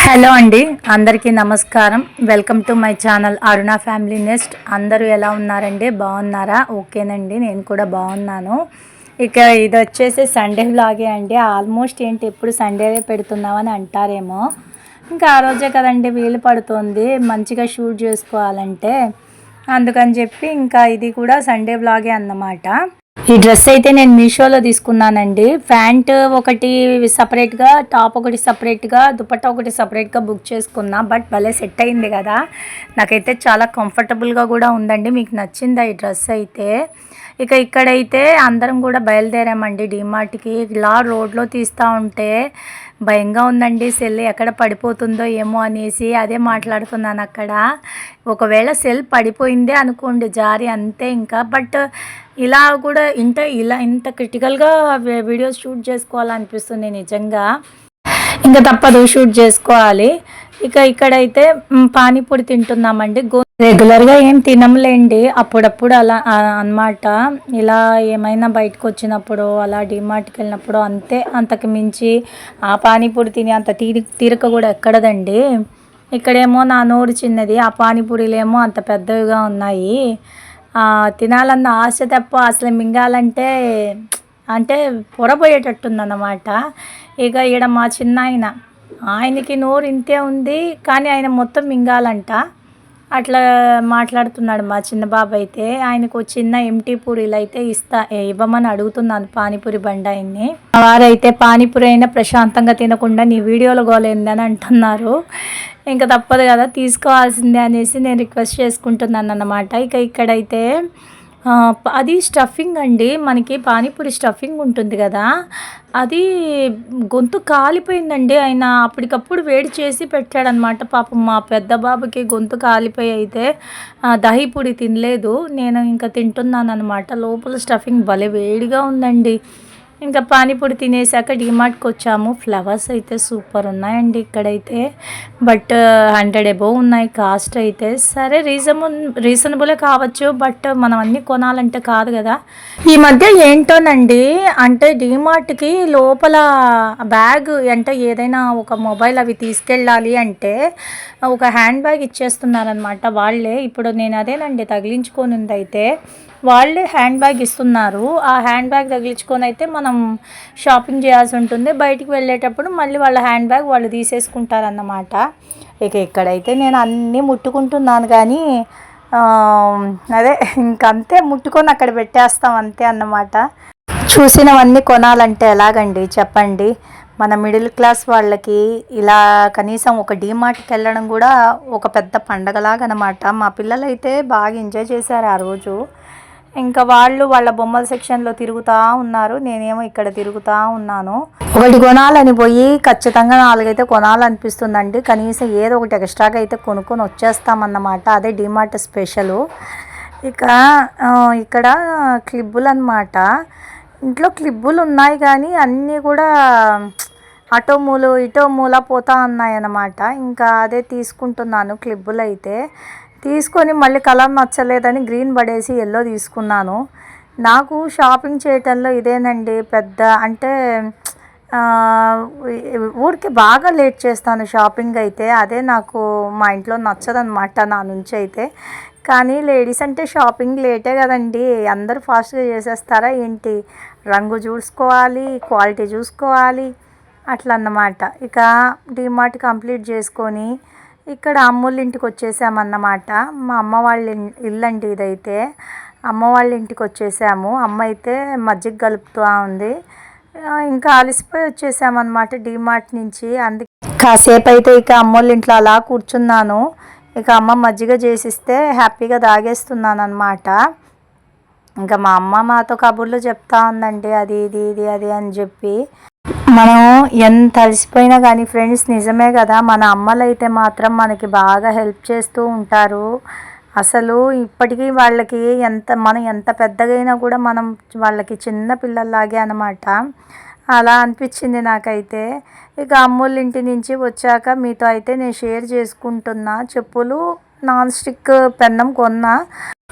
Hello అండి, అందరికీ నమస్కారం. Welcome to my channel Aruna family nest. అందరూ ఎలా ఉన్నారండి? బాగున్నారా? ఓకేనండి, నేను కూడా బాగున్నాను. ఇక ఇది వచ్చేసి సండే వ్లాగే అండి. ఆల్మోస్ట్ ఏంటి ఎప్పుడు సండే పెడుతున్నామని అంటారేమో, ఇంకా ఆ రోజే కదండి వీలు పడుతుంది మంచిగా షూట్ చేసుకోవాలంటే, అందుకని చెప్పి ఇంకా ఇది కూడా సండే వ్లాగే అన్నమాట. ఈ డ్రెస్ అయితే నేను మీషోలో తీసుకున్నానండి. ప్యాంట్ ఒకటి సపరేట్గా, టాప్ ఒకటి సపరేట్గా, దుపట్టా ఒకటి సపరేట్గా బుక్ చేసుకున్నా. బట్ భలే సెట్ అయింది కదా, నాకైతే చాలా కంఫర్టబుల్గా కూడా ఉందండి. మీకు నచ్చిందా ఈ డ్రెస్ అయితే? ఇక ఇక్కడైతే అందరం కూడా బయలుదేరామండి డీమార్ట్కి. ఇలా రోడ్లో తీస్తూ ఉంటే భయంగా ఉందండి, సెల్ ఎక్కడ పడిపోతుందో ఏమో అనేసి అదే మాట్లాడుతున్నాను అక్కడ. ఒకవేళ సెల్ పడిపోయిందే అనుకోండి జారి, అంతే ఇంకా. బట్ ఇలా కూడా ఇంత క్రిటికల్గా వీడియోస్ షూట్ చేసుకోవాలనిపిస్తుంది నిజంగా. ఇంకా తప్పదు, షూట్ చేసుకోవాలి. ఇక ఇక్కడైతే పానీపూరి తింటున్నామండి. రెగ్యులర్గా ఏం తినంలేండి, అప్పుడప్పుడు అలా అన్నమాట. ఇలా ఏమైనా బయటకు వచ్చినప్పుడు, అలా డిమార్ట్కి వెళ్ళినప్పుడు అంతే. అంతకు మించి ఆ పానీపూరి తిని అంత తీరిక కూడా ఎక్కడదండి. ఇక్కడేమో నా నోరు చిన్నది, ఆ పానీపూరీలేమో అంత పెద్దవిగా ఉన్నాయి. తినాలన్న ఆశ తప్ప అసలు మింగాలంటే అంటే పొరపోయేటట్టుందన్నమాట. ఇక ఈడ మా చిన్న ఆయనకి నోరు ఇంతే ఉంది, కానీ ఆయన మొత్తం మింగాలంట. అట్లా మాట్లాడుతున్నాడు మా చిన్న బాబు అయితే. ఆయనకు చిన్న ఎంటీ పూరీలు అయితే ఇవ్వమని అడుగుతున్నాను పానీపూరి బండి ఆయన్ని. వారైతే పానీపూరి అయినా ప్రశాంతంగా తినకుండా నీ వీడియోలో గోలేందని అంటున్నారు. ఇంకా తప్పదు కదా, తీసుకోవాల్సిందే అనేసి నేను రిక్వెస్ట్ చేసుకుంటున్నాను అన్నమాట. ఇక ఇక్కడైతే అది స్టఫింగ్ అండి, మనకి పానీపూరి స్టఫింగ్ ఉంటుంది కదా, అది గొంతు కాలిపోయిందండి. ఆయన అప్పటికప్పుడు వేడి చేసి పెట్టాడనమాట. పాపం మా పెద్ద బాబుకి గొంతు కాలిపోయి అయితే దహీపూరి తినలేదు. నేను ఇంకా తింటున్నాను అనమాట. లోపల స్టఫింగ్ భలే వేడిగా ఉందండి. ఇంకా పానీపూరి తినేసాక డిమార్ట్కి వచ్చాము. ఫ్లవర్స్ అయితే సూపర్ ఉన్నాయండి ఇక్కడైతే. బట్ 100 అబోవ్ ఉన్నాయి కాస్ట్ అయితే. సరే, రీజనబులే కావచ్చు, బట్ మనం అన్నీ కొనాలంటే కాదు కదా. ఈ మధ్య ఏంటోనండి, అంటే డిమార్ట్కి లోపల బ్యాగ్ అంటే ఏదైనా ఒక మొబైల్ అవి తీసుకెళ్ళాలి అంటే ఒక హ్యాండ్ బ్యాగ్ ఇచ్చేస్తున్నారనమాట వాళ్ళే. ఇప్పుడు నేను అదేనండి తగిలించుకొని ఉంది అయితే, వాళ్ళే హ్యాండ్ బ్యాగ్ ఇస్తున్నారు. ఆ హ్యాండ్ బ్యాగ్ తగిలించుకొని అయితే మనం షాపింగ్ చేయాల్సి ఉంటుంది. బయటికి వెళ్ళేటప్పుడు మళ్ళీ వాళ్ళ హ్యాండ్ బ్యాగ్ వాళ్ళు తీసేసుకుంటారన్నమాట. ఇక ఇక్కడైతే నేను అన్నీ ముట్టుకుంటున్నాను, కానీ అదే ఇంకంతే, ముట్టుకొని అక్కడ పెట్టేస్తాం అంతే అన్నమాట. చూసినవన్నీ కొనాలంటే ఎలాగండి చెప్పండి? మన మిడిల్ క్లాస్ వాళ్ళకి ఇలా కనీసం ఒక డీమార్ట్కి వెళ్ళడం కూడా ఒక పెద్ద పండగలాగా అనమాట. మా పిల్లలైతే బాగా ఎంజాయ్ చేశారు ఆ రోజు. ఇంకా వాళ్ళ బొమ్మల సెక్షన్లో తిరుగుతూ ఉన్నారు, నేనేమో ఇక్కడ తిరుగుతూ ఉన్నాను. ఒకటి కొనాలని పోయి ఖచ్చితంగా 4 అయితే కొనాలనిపిస్తుందండి. కనీసం ఏదో ఒకటి ఎక్స్ట్రాగా అయితే కొనుక్కొని వచ్చేస్తామన్నమాట. అదే డిమార్ట్ స్పెషలు. ఇక ఇక్కడ క్లిబ్బులు అన్నమాట. ఇంట్లో క్లిబ్బులు ఉన్నాయి, కానీ అన్నీ కూడా అటో మూల ఇటో మూల పోతా ఉన్నాయన్నమాట. ఇంకా అదే తీసుకుంటున్నాను క్లిబ్బులు అయితే. తీసుకొని మళ్ళీ కలర్ నచ్చలేదని గ్రీన్ పడేసి ఎల్లో తీసుకున్నాను. నాకు షాపింగ్ చేయటంలో ఇదేనండి పెద్ద, అంటే ఊరికి బాగా లేట్ చేస్తాను షాపింగ్ అయితే. అదే నాకు మా ఇంట్లో నచ్చదనమాట నా నుంచి అయితే. కానీ లేడీస్ అంటే షాపింగ్ లేటే కదండి, అందరూ ఫాస్ట్గా చేసేస్తారా ఏంటి? రంగు చూసుకోవాలి, క్వాలిటీ చూసుకోవాలి, అట్లా అన్నమాట. ఇక డిమార్ట్ కంప్లీట్ చేసుకొని ఇక్కడ అమ్మోళ్ళ ఇంటికి వచ్చేసామన్నమాట. మా అమ్మ వాళ్ళ ఇల్లు అండి ఇదైతే. అమ్మ వాళ్ళ ఇంటికి వచ్చేసాము. అమ్మ అయితే మజ్జిగ కలుపుతూ ఉంది. ఇంకా అలసిపోయి వచ్చేసామన్నమాట డిమార్ట్ నుంచి. అందుకే కాసేపు అయితే ఇక అమ్మోళ్ళ ఇంట్లో అలా కూర్చున్నాను. ఇక అమ్మ మజ్జిగ చేసిస్తే హ్యాపీగా తాగేస్తున్నాను అనమాట. ఇంకా మా అమ్మ మాతో కబుర్లు చెప్తా ఉందండి, అది ఇది ఇది అది అని చెప్పి. మనం ఎంత అలసిపోయినా కానీ ఫ్రెండ్స్, నిజమే కదా, మన అమ్మలు అయితే మాత్రం మనకి బాగా హెల్ప్ చేస్తూ ఉంటారు. అసలు ఇప్పటికీ వాళ్ళకి మనం ఎంత పెద్దగైనా కూడా మనం వాళ్ళకి చిన్న పిల్లల్లాగే అనమాట. అలా అనిపించింది నాకైతే. ఇక అమ్మోళ్ళ ఇంటి నుంచి వచ్చాక మీతో అయితే నేను షేర్ చేసుకుంటున్నా. చెప్పులు నాన్ స్టిక్ పెన్నం కొన్నా.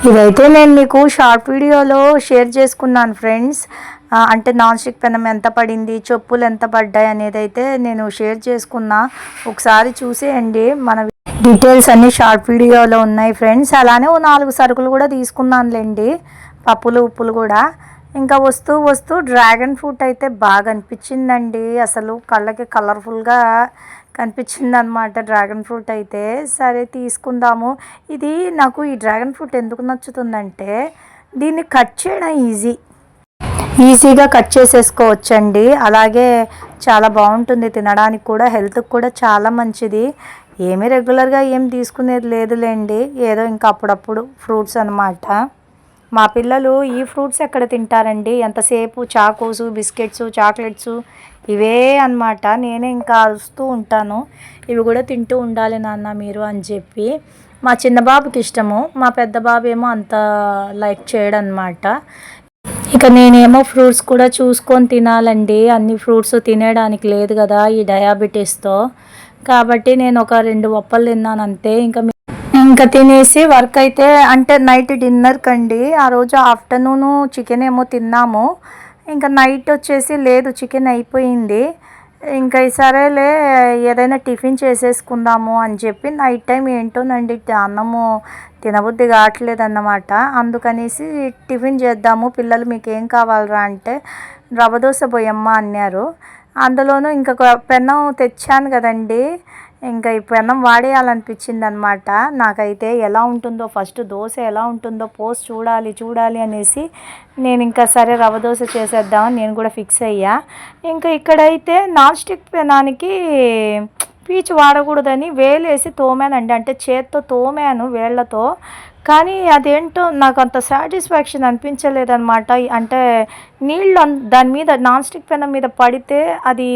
ఇదైతే నేను మీకు షార్ట్ వీడియోలో షేర్ చేసుకున్నాను ఫ్రెండ్స్. అంటే నాన్ స్టిక్ పెనం ఎంత పడింది, చెప్పులు ఎంత పడ్డాయి అనేది అయితే నేను షేర్ చేసుకున్నా. ఒకసారి చూసేయండి. మన డీటెయిల్స్ అన్నీ షార్ట్ వీడియోలో ఉన్నాయి ఫ్రెండ్స్. అలానే ఓ 4 సరుకులు కూడా తీసుకున్నానులేండి, పప్పులు ఉప్పులు కూడా. ఇంకా వస్తూ డ్రాగన్ ఫ్రూట్ అయితే బాగా అనిపించిందండి. అసలు కళ్ళకి కలర్ఫుల్గా కనిపించింది అనమాట డ్రాగన్ ఫ్రూట్ అయితే. సరే తీసుకుందాము. ఇది నాకు ఈ డ్రాగన్ ఫ్రూట్ ఎందుకు నచ్చుతుందంటే దీన్ని కట్ చేయడం ఈజీగా కట్ చేసేసుకోవచ్చండి. అలాగే చాలా బాగుంటుంది తినడానికి కూడా, హెల్త్కి కూడా చాలా మంచిది. ఏమీ రెగ్యులర్గా ఏం తీసుకునేది లేదులేండి, ఏదో ఇంకా అప్పుడప్పుడు ఫ్రూట్స్ అనమాట. మా పిల్లలు ఈ ఫ్రూట్స్ ఎక్కడ తింటారండి, ఎంతసేపు చాకోసు, బిస్కెట్స్, చాక్లెట్స్ ఇవే అనమాట. నేనే ఇంకా అరుస్తూ ఉంటాను, ఇవి కూడా తింటూ ఉండాలి నాన్న మీరు అని చెప్పి. మా చిన్న బాబుకి ఇష్టము, మా పెద్ద బాబు ఏమో అంత లైక్ చేయడనమాట. ఇక నేనేమో ఫ్రూట్స్ కూడా చూసుకొని తినాలండి, అన్ని ఫ్రూట్స్ తినేయడానికి లేదు కదా ఈ డయాబెటీస్తో. కాబట్టి నేను ఒక 2 వప్పలు తిన్నాను అంతే. ఇంకా తినేసి వర్క్ అయితే అంటే నైట్ డిన్నర్కి అండి. ఆ రోజు ఆఫ్టర్నూను చికెన్ ఏమో తిన్నాము, ఇంకా నైట్ వచ్చేసి లేదు, చికెన్ అయిపోయింది. ఇంకా సరేలే ఏదైనా టిఫిన్ చేసేసుకుందాము అని చెప్పి నైట్ టైం ఏంటోనండి అన్నము తినబుద్ధి కావట్లేదు అన్నమాట. అందుకనేసి టిఫిన్ చేద్దాము, పిల్లలు మీకు ఏం కావాలరా అంటే రవ్వ దోశ పోయమ్మ అన్నారు. అందులోనూ ఇంకొక పెన్నం తెచ్చాను కదండి, ఇంకా ఈ పెన్నం వాడేయాలనిపించింది అనమాట నాకైతే. ఎలా ఉంటుందో ఫస్ట్ దోశ ఎలా ఉంటుందో పోసి చూడాలి అనేసి నేను ఇంకా సరే రవ్వ దోశ చేసేద్దామని నేను కూడా ఫిక్స్ అయ్యా. ఇంకా ఇక్కడైతే నాన్ స్టిక్ పెనానికి పీచు వాడకూడదని వేలేసి తోమానండి, అంటే చేత్తో తోమాను వేళ్లతో. కానీ అదేంటో నాకు అంత సాటిస్ఫాక్షన్ అనిపించలేదన్నమాట. అంటే నీళ్ళు దాని మీద నాన్ స్టిక్ పెనం మీద పడితే అది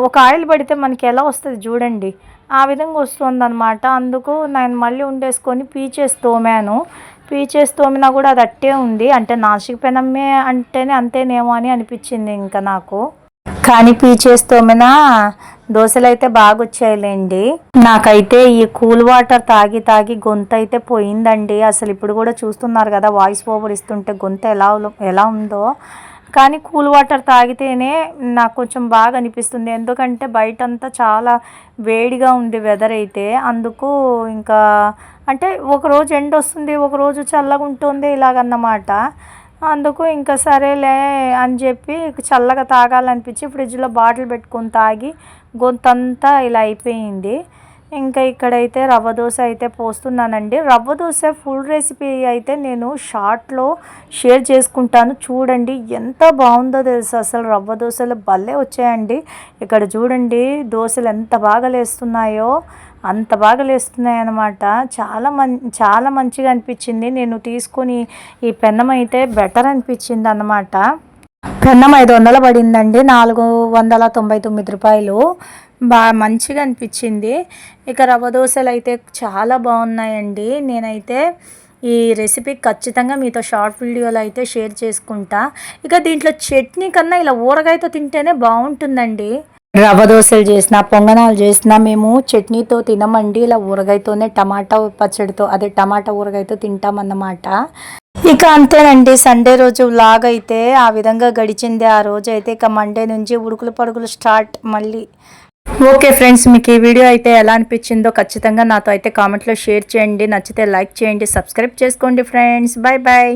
ఒక ఆయిల్ పడితే మనకి ఎలా వస్తుంది చూడండి, ఆ విధంగా వస్తుందన్నమాట. అందుకు నేను మళ్ళీ ఉండేసుకొని పీచేసి తోమినా కూడా అది అట్టే ఉంది. అంటే నాన్ స్టిక్ పెనమే అంటేనే అంతేనేమో అని అనిపించింది ఇంకా నాకు. కానీ పీచేసి తోమినా దోశలు అయితే బాగా వచ్చాయిలేండి. నాకైతే ఈ కూల్ వాటర్ తాగి గొంతు అయితే పోయిందండి. అసలు ఇప్పుడు కూడా చూస్తున్నారు కదా వాయిస్ ఓవర్ ఇస్తుంటే గొంతు ఎలా ఉందో. కానీ కూల్ వాటర్ తాగితేనే నాకు కొంచెం బాగా అనిపిస్తుంది, ఎందుకంటే బయటంతా చాలా వేడిగా ఉంది వెదర్ అయితే. అందుకు ఇంకా అంటే ఒకరోజు ఎండ వస్తుంది, ఒకరోజు చల్లగా ఉంటుంది ఇలాగన్నమాట. అందుకు ఇంకా సరేలే అని చెప్పి చల్లగా తాగాలనిపించి ఫ్రిడ్జ్లో బాటిల్ పెట్టుకొని తాగి గొంతంతా ఇలా అయిపోయింది. ఇంకా ఇక్కడైతే రవ్వ దోశ అయితే పోస్తున్నానండి. రవ్వ దోశ ఫుల్ రెసిపీ అయితే నేను షార్ట్లో షేర్ చేసుకుంటాను, చూడండి. ఎంత బాగుందో తెలుసు, అసలు రవ్వ దోశలు భలే వచ్చాయండి. ఇక్కడ చూడండి దోశలు ఎంత బాగా లేస్తున్నాయో, అంత బాగా లేస్తున్నాయి అన్నమాట. చాలా మంచిగా అనిపించింది. నేను తీసుకొని ఈ పెన్నం అయితే బెటర్ అనిపించింది అన్నమాట. పెన్నం 500 పడిందండి, 499 రూపాయలు. బాగా మంచిగా అనిపించింది. ఇక రవ్వ దోశలు అయితే చాలా బాగున్నాయండి. నేనైతే ఈ రెసిపీ ఖచ్చితంగా మీతో షార్ట్ వీడియోలో అయితే షేర్ చేసుకుంటా. ఇక దీంట్లో చట్నీ కన్నా ఇలా ఊరగాయతో తింటేనే బాగుంటుందండి. రవ్వ దోశలు చేసినా పొంగనాలు చేసినా మేము చట్నీతో తినమండి, ఇలా ఊరగాయతోనే టమాటా పచ్చడితో అదే టమాటా ఊరగాయతో తింటామన్నమాట. ఇక అంతేనండి, సండే రోజు వ్లాగ్ అయితే ఆ విధంగా గడిచింది. ఆ రోజు అయితే ఇక మండే నుంచి ఉడుకులు పడుకులు స్టార్ట్ మళ్ళీ. ఓకే ఫ్రెండ్స్, మీకు ఈ వీడియో అయితే ఎలా అనిపించిందో ఖచ్చితంగా నాతో అయితే కామెంట్లో షేర్ చేయండి. నచ్చితే లైక్ చేయండి, సబ్స్క్రైబ్ చేసుకోండి ఫ్రెండ్స్. Bye bye.